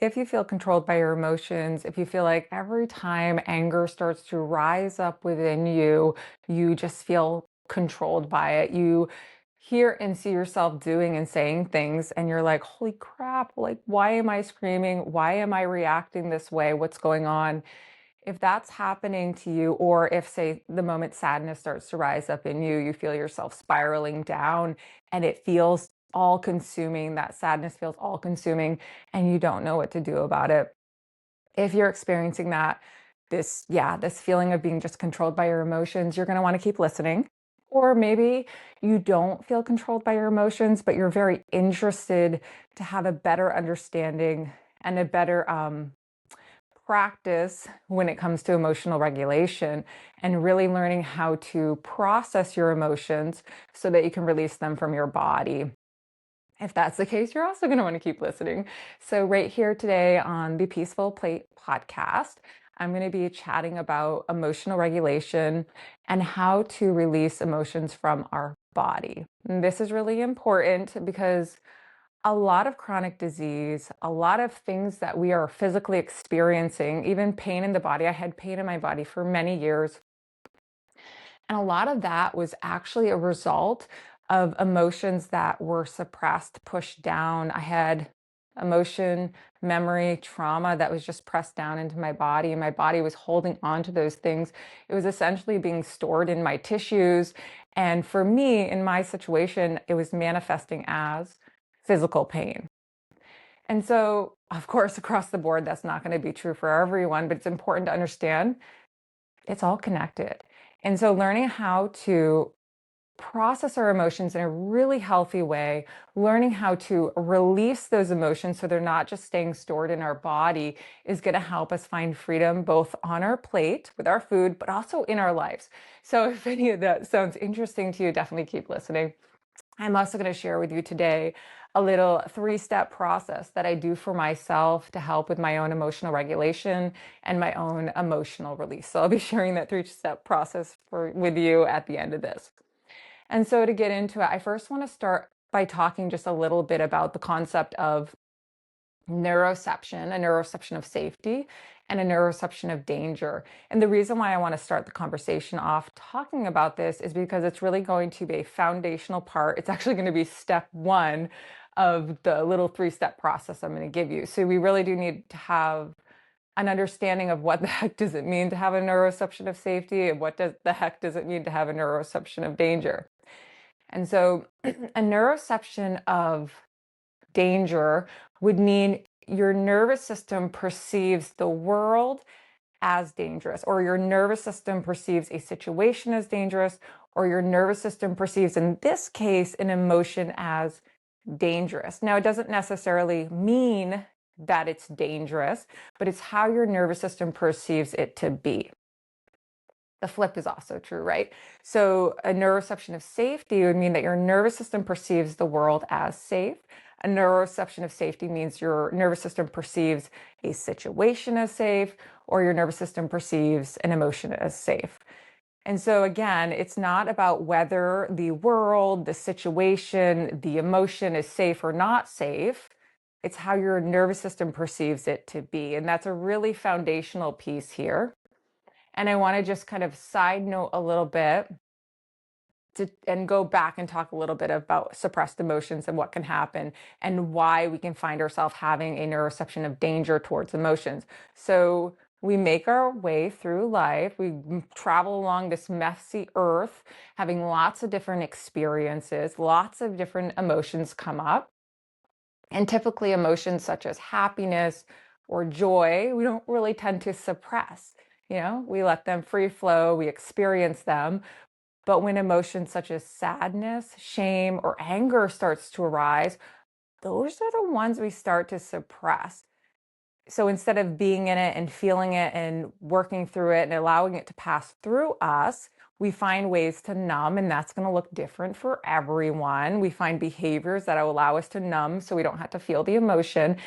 If you feel controlled by your emotions, if you feel like every time anger starts to rise up within you, you just feel controlled by it. You hear and see yourself doing and saying things, and you're like, holy crap, like, why am I screaming? Why am I reacting this way? What's going on? If that's happening to you, or if, say, the moment sadness starts to rise up in you, you feel yourself spiraling down and it feels all consuming, that sadness feels all consuming, and you don't know what to do about it. If you're experiencing that, this feeling of being just controlled by your emotions, you're going to want to keep listening. Or maybe you don't feel controlled by your emotions, but you're very interested to have a better understanding and a better practice when it comes to emotional regulation and really learning how to process your emotions so that you can release them from your body. If that's the case, you're also going to want to keep listening. So, right here today on the Peaceful Plate podcast, I'm going to be chatting about emotional regulation and how to release emotions from our body. And this is really important because a lot of chronic disease, a lot of things that we are physically experiencing, even pain in the body. I had pain in my body for many years. And a lot of that was actually a result of emotions that were suppressed, pushed down. I had emotion, memory, trauma that was just pressed down into my body, and my body was holding on to those things. It was essentially being stored in my tissues. And for me, in my situation, it was manifesting as physical pain. And so, of course, across the board, that's not going to be true for everyone, but it's important to understand it's all connected. And so, learning how to process our emotions in a really healthy way, learning how to release those emotions so they're not just staying stored in our body is going to help us find freedom both on our plate with our food, but also in our lives. So, if any of that sounds interesting to you, definitely keep listening. I'm also going to share with you today a little 3-step process that I do for myself to help with my own emotional regulation and my own emotional release. So I'll be sharing that 3-step process with you at the end of this. And so to get into it, I first want to start by talking just a little bit about the concept of neuroception, a neuroception of safety, and a neuroception of danger. And the reason why I want to start the conversation off talking about this is because it's really going to be a foundational part. It's actually going to be step one of the little 3-step process I'm going to give you. So we really do need to have an understanding of what the heck does it mean to have a neuroception of safety, and what does the heck does it mean to have a neuroception of danger. And so a neuroception of danger would mean your nervous system perceives the world as dangerous, or your nervous system perceives a situation as dangerous, or your nervous system perceives, in this case, an emotion as dangerous. Now, it doesn't necessarily mean that it's dangerous, but it's how your nervous system perceives it to be. The flip is also true, right? So, a neuroception of safety would mean that your nervous system perceives the world as safe. A neuroception of safety means your nervous system perceives a situation as safe, or your nervous system perceives an emotion as safe. And so, again, it's not about whether the world, the situation, the emotion is safe or not safe. It's how your nervous system perceives it to be. And that's a really foundational piece here. And I want to just kind of side note a little bit and go back and talk a little bit about suppressed emotions and what can happen and why we can find ourselves having a neuroception of danger towards emotions. So we make our way through life. We travel along this messy earth, having lots of different experiences, lots of different emotions come up. And typically emotions such as happiness or joy, we don't really tend to suppress. We let them free flow, we experience them. But when emotions such as sadness, shame, or anger starts to arise, those are the ones we start to suppress. So instead of being in it and feeling it and working through it and allowing it to pass through us, we find ways to numb, and that's going to look different for everyone. We find behaviors that will allow us to numb so we don't have to feel the emotion.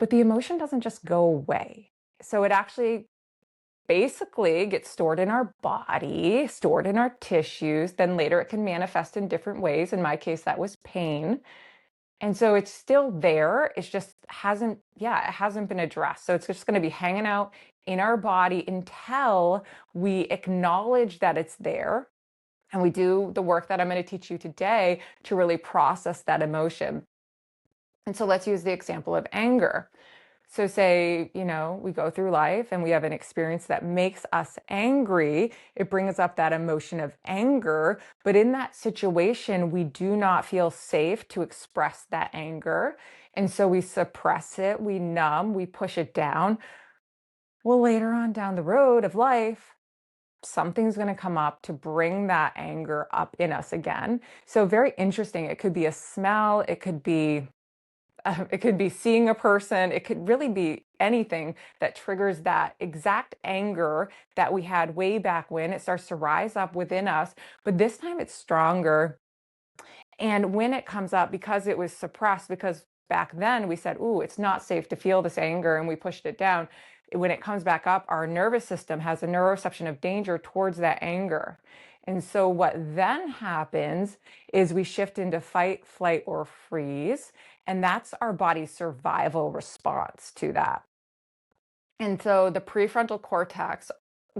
But the emotion doesn't just go away. So it actually basically gets stored in our body, stored in our tissues. Then later it can manifest in different ways. In my case, that was pain. And so it's still there. It's just it hasn't been addressed. So it's just going to be hanging out in our body until we acknowledge that it's there. And we do the work that I'm going to teach you today to really process that emotion. And so let's use the example of anger. So say, we go through life and we have an experience that makes us angry. It brings up that emotion of anger. But in that situation, we do not feel safe to express that anger. And so we suppress it, we numb, we push it down. Well, later on down the road of life, something's going to come up to bring that anger up in us again. So very interesting. It could be a smell. It could be seeing a person. It could really be anything that triggers that exact anger that we had way back when. It starts to rise up within us, but this time it's stronger. And when it comes up, because it was suppressed, because back then we said, "Ooh, it's not safe to feel this anger," and we pushed it down. When it comes back up, our nervous system has a neuroception of danger towards that anger. And so what then happens is we shift into fight, flight, or freeze. And that's our body's survival response to that. And so the prefrontal cortex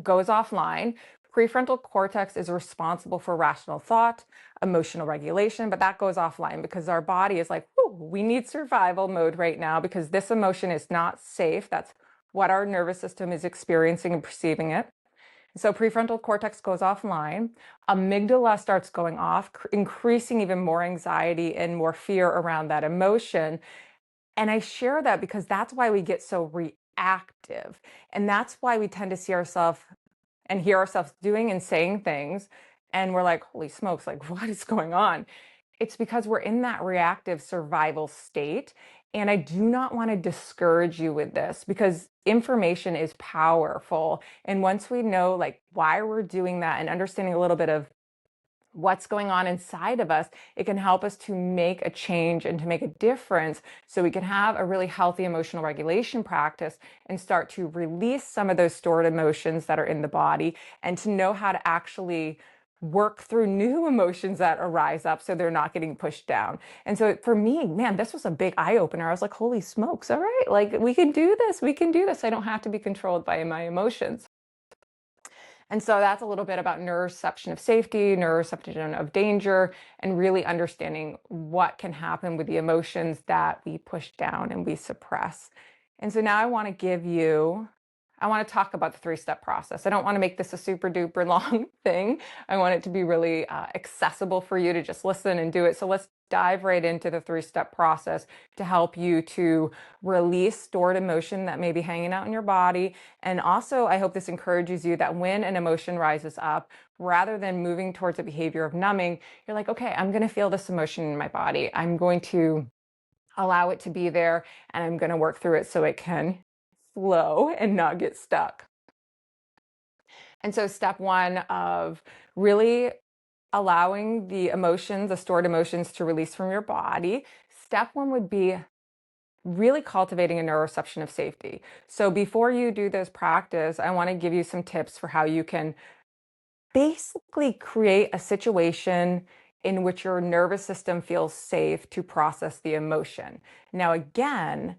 goes offline. Prefrontal cortex is responsible for rational thought, emotional regulation, but that goes offline because our body is like, "Whew, we need survival mode right now because this emotion is not safe." That's what our nervous system is experiencing and perceiving it. So prefrontal cortex goes offline. Amygdala starts going off, increasing even more anxiety and more fear around that emotion. And I share that because that's why we get so reactive. And that's why we tend to see ourselves and hear ourselves doing and saying things. And we're like, holy smokes, like, what is going on? It's because we're in that reactive survival state. And I do not want to discourage you with this because information is powerful. And once we know like why we're doing that and understanding a little bit of what's going on inside of us, it can help us to make a change and to make a difference so we can have a really healthy emotional regulation practice and start to release some of those stored emotions that are in the body and to know how to actually work through new emotions that arise up so they're not getting pushed down. And so for me, man, this was a big eye opener. I was like, holy smokes, all right, like we can do this. We can do this. I don't have to be controlled by my emotions. And so that's a little bit about neuroception of safety, neuroception of danger, and really understanding what can happen with the emotions that we push down and we suppress. And so now I want to talk about the three-step process. I don't want to make this a super duper long thing. I want it to be really accessible for you to just listen and do it. So let's dive right into the three-step process to help you to release stored emotion that may be hanging out in your body. And also, I hope this encourages you that when an emotion rises up, rather than moving towards a behavior of numbing, you're like, okay, I'm going to feel this emotion in my body. I'm going to allow it to be there and I'm going to work through it so it can flow and not get stuck. And so step one of really allowing the emotions, the stored emotions to release from your body. Step one would be really cultivating a neuroception of safety. So before you do this practice, I want to give you some tips for how you can basically create a situation in which your nervous system feels safe to process the emotion. Now, again,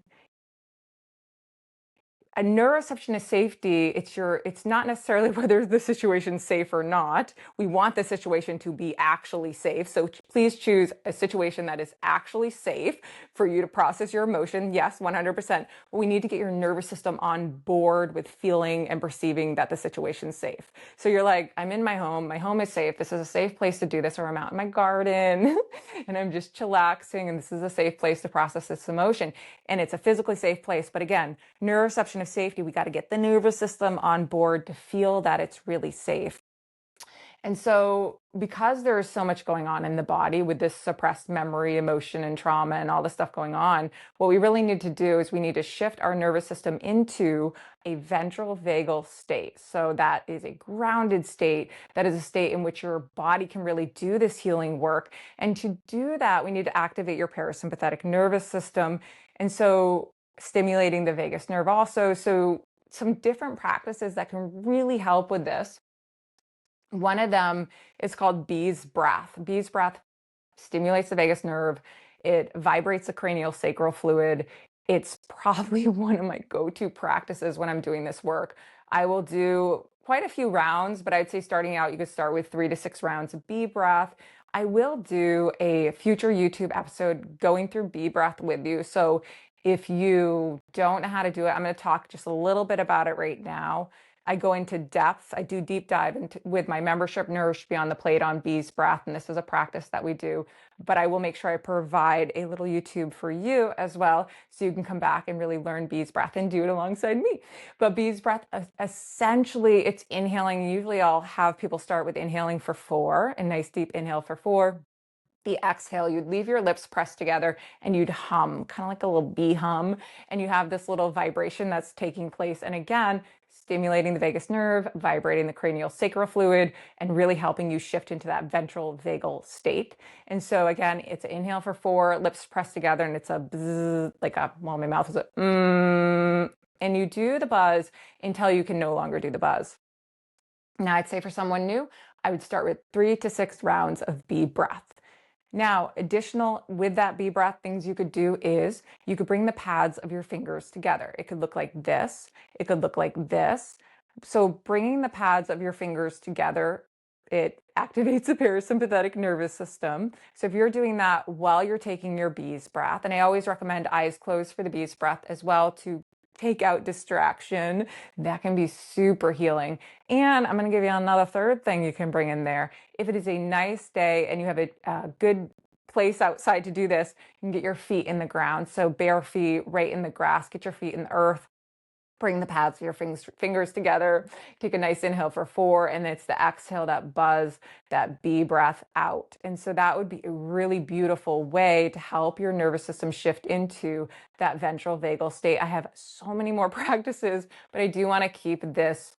a neuroception of safety, it's not necessarily whether the situation's safe or not. We want the situation to be actually safe. So please choose a situation that is actually safe for you to process your emotion. Yes, 100%. But we need to get your nervous system on board with feeling and perceiving that the situation's safe. So you're like, I'm in my home. My home is safe. This is a safe place to do this. Or I'm out in my garden and I'm just chillaxing. And this is a safe place to process this emotion. And it's a physically safe place. But again, neuroception of safety, we got to get the nervous system on board to feel that it's really safe. And so because there's so much going on in the body with this suppressed memory, emotion, and trauma and all the stuff going on, what we really need to do is we need to shift our nervous system into a ventral vagal state. So that is a grounded state. That is a state in which your body can really do this healing work. And to do that, we need to activate your parasympathetic nervous system. And so stimulating the vagus nerve also. So some different practices that can really help with this. One of them is called bee's breath. Bee's breath stimulates the vagus nerve. It vibrates the cranial sacral fluid. It's probably one of my go-to practices when I'm doing this work. I will do quite a few rounds, but I'd say starting out, you could start with 3 to 6 rounds of bee breath. I will do a future YouTube episode going through bee breath with you. So if you don't know how to do it, I'm going to talk just a little bit about it right now. I go into depth. I do deep dive into with my membership, Nourish Beyond the Plate, on bees breath, and this is a practice that we do. But I will make sure I provide a little YouTube for you as well, so you can come back and really learn bees breath and do it alongside me. But bees breath, essentially, it's inhaling. Usually, I'll have people start with inhaling for 4, a nice deep inhale for 4. The exhale, you'd leave your lips pressed together and you'd hum, kind of like a little bee hum. And you have this little vibration that's taking place. And again, stimulating the vagus nerve, vibrating the cranial sacral fluid, and really helping you shift into that ventral vagal state. And so again, it's an inhale for 4, lips pressed together, and it's a bzzz, like a, well, my mouth is a and you do the buzz until you can no longer do the buzz. Now, I'd say for someone new, I would start with 3 to 6 rounds of bee breath. Now, additional with that bee breath, things you could do is you could bring the pads of your fingers together. It could look like this. It could look like this. So bringing the pads of your fingers together, it activates the parasympathetic nervous system. So if you're doing that while you're taking your bees breath, and I always recommend eyes closed for the bees breath as well to take out distraction, that can be super healing. And I'm going to give you another third thing you can bring in there. If it is a nice day and you have a good place outside to do this, you can get your feet in the ground. So bare feet right in the grass, get your feet in the earth. Bring the pads of your fingers together. Take a nice inhale for 4, and it's the exhale, that buzz, that bee breath out. And so that would be a really beautiful way to help your nervous system shift into that ventral vagal state. I have so many more practices, but I do want to keep this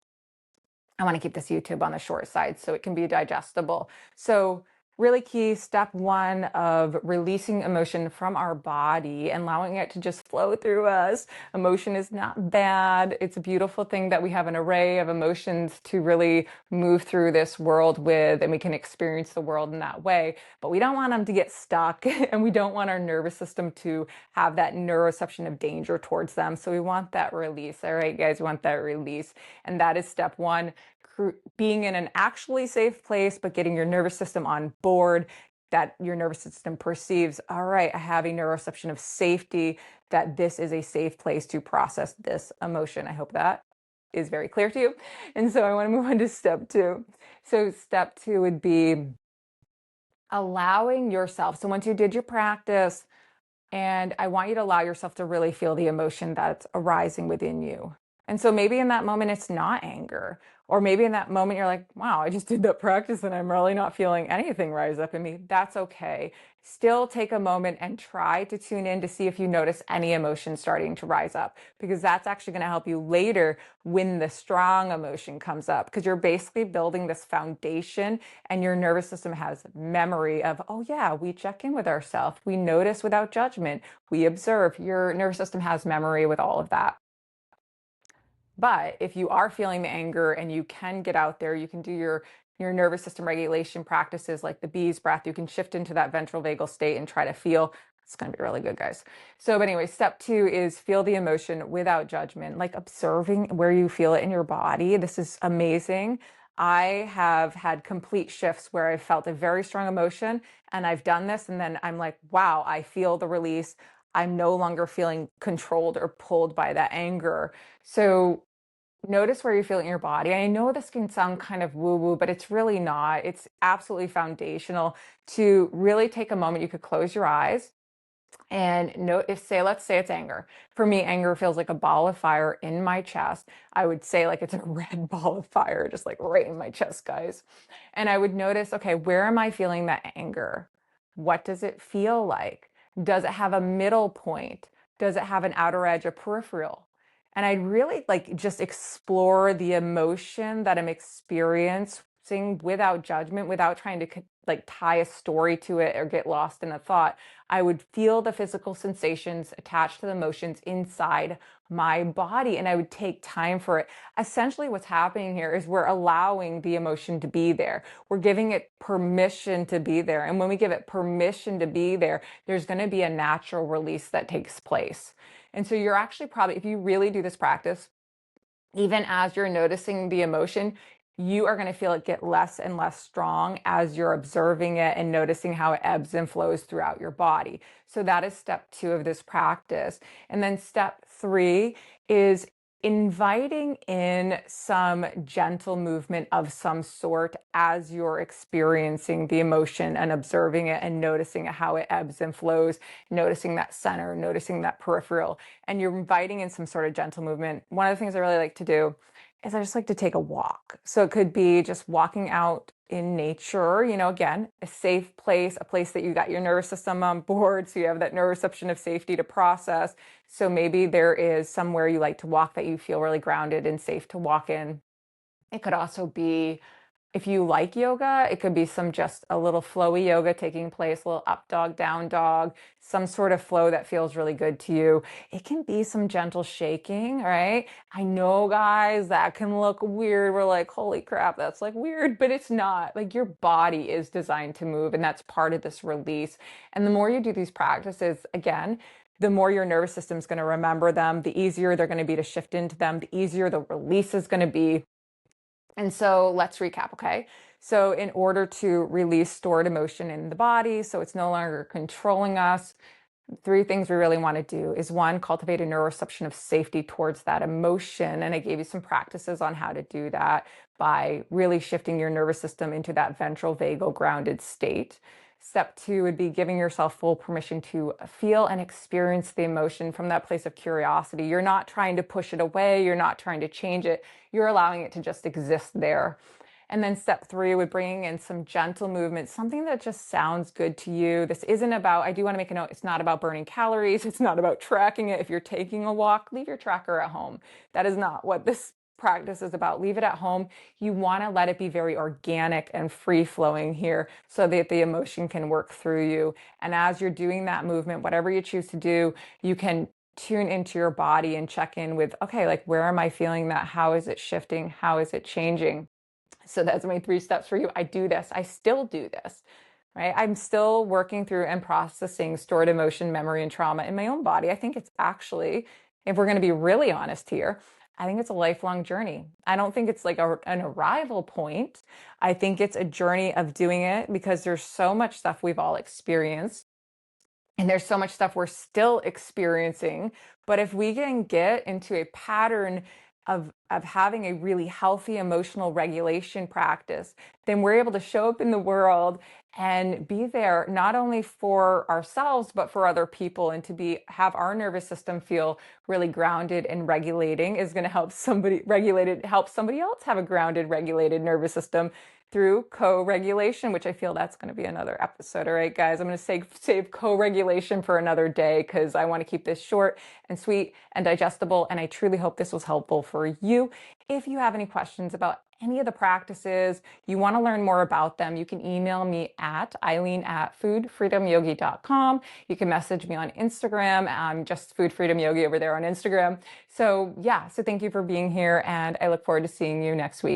YouTube on the short side so it can be digestible. So really key, step 1 of releasing emotion from our body and allowing it to just flow through us. Emotion is not bad. It's a beautiful thing that we have an array of emotions to really move through this world with, and we can experience the world in that way. But we don't want them to get stuck, and we don't want our nervous system to have that neuroception of danger towards them. So we want that release. All right, guys, we want that release. And that is step 1. Being in an actually safe place, but getting your nervous system on board, that your nervous system perceives, all right, I have a neuroception of safety, that this is a safe place to process this emotion. I hope that is very clear to you. And so I want to move on to step 2. So step 2 would be allowing yourself. So once you did your practice, and I want you to allow yourself to really feel the emotion that's arising within you. And so maybe in that moment, it's not anger. Or maybe in that moment, you're like, wow, I just did that practice and I'm really not feeling anything rise up in me. That's okay. Still take a moment and try to tune in to see if you notice any emotion starting to rise up, because that's actually going to help you later when the strong emotion comes up, because you're basically building this foundation and your nervous system has memory of, oh yeah, we check in with ourselves. We notice without judgment. We observe. Your nervous system has memory with all of that. But if you are feeling the anger and you can get out there, you can do your nervous system regulation practices like the bees breath. You can shift into that ventral vagal state and try to feel. It's going to be really good, guys. So anyway, step 2 is feel the emotion without judgment, like observing where you feel it in your body. This is amazing. I have had complete shifts where I felt a very strong emotion and I've done this, and then I'm like, wow, I feel the release. I'm no longer feeling controlled or pulled by that anger. So notice where you feel it in your body. I know this can sound kind of woo-woo, but it's really not. It's absolutely foundational to really take a moment. You could close your eyes and note, let's say it's anger. For me, anger feels like a ball of fire in my chest. I would say like it's a red ball of fire, just like right in my chest, guys. And I would notice, okay, where am I feeling that anger? What does it feel like? Does it have a middle point? Does it have an outer edge, a peripheral? And I'd really like just explore the emotion that I'm experiencing without judgment, without trying to like tie a story to it or get lost in a thought. I would feel the physical sensations attached to the emotions inside my body, and I would take time for it. Essentially, what's happening here is we're allowing the emotion to be there. We're giving it permission to be there. And when we give it permission to be there, there's going to be a natural release that takes place. And so you're actually probably, if you really do this practice, even as you're noticing the emotion, you are going to feel it get less and less strong as you're observing it and noticing how it ebbs and flows throughout your body. So that is step 2 of this practice. And then step 3 is inviting in some gentle movement of some sort as you're experiencing the emotion and observing it and noticing how it ebbs and flows, noticing that center, noticing that peripheral, and you're inviting in some sort of gentle movement. One of the things I really like to do is I just like to take a walk. So it could be just walking out in nature, again, a safe place, a place that you got your nervous system on board. So you have that neuroception of safety to process. So maybe there is somewhere you like to walk that you feel really grounded and safe to walk in. It could also be, if you like yoga, it could be just a little flowy yoga taking place, a little up dog, down dog, some sort of flow that feels really good to you. It can be some gentle shaking, right? I know, guys, that can look weird. We're like, holy crap, that's like weird, but it's not. Like, your body is designed to move, and that's part of this release. And the more you do these practices, again, the more your nervous system's going to remember them, the easier they're going to be to shift into them, the easier the release is going to be. And so let's recap, okay? So in order to release stored emotion in the body, so it's no longer controlling us, 3 things we really want to do is 1, cultivate a neuroception of safety towards that emotion. And I gave you some practices on how to do that by really shifting your nervous system into that ventral vagal grounded state. Step 2 would be giving yourself full permission to feel and experience the emotion from that place of curiosity. You're not trying to push it away. You're not trying to change it. You're allowing it to just exist there. And then step 3 would bring in some gentle movement, something that just sounds good to you. This isn't about, I do want to make a note, it's not about burning calories. It's not about tracking it. If you're taking a walk, leave your tracker at home. That is not what this practice is about. Leave it at home. You want to let it be very organic and free flowing here so that the emotion can work through you. And as you're doing that movement, whatever you choose to do, you can tune into your body and check in with, okay, like, where am I feeling that? How is it shifting? How is it changing? So that's my 3 steps for you. I do this. I still do this, right? I'm still working through and processing stored emotion, memory, and trauma in my own body. I think it's actually, if we're going to be really honest here, I think it's a lifelong journey. I don't think it's like an arrival point. I think it's a journey of doing it because there's so much stuff we've all experienced. And there's so much stuff we're still experiencing. But if we can get into a pattern of having a really healthy emotional regulation practice, then we're able to show up in the world and be there not only for ourselves, but for other people. And to have our nervous system feel really grounded and regulating is going to help somebody else have a grounded, regulated nervous system through co-regulation, which I feel that's going to be another episode. All right, guys, I'm going to save co-regulation for another day because I want to keep this short and sweet and digestible. And I truly hope this was helpful for you. If you have any questions about any of the practices, you want to learn more about them, you can email me at eileen@foodfreedomyogi.com. You can message me on Instagram. I'm just Food Freedom Yogi over there on Instagram. So yeah, so thank you for being here, and I look forward to seeing you next week.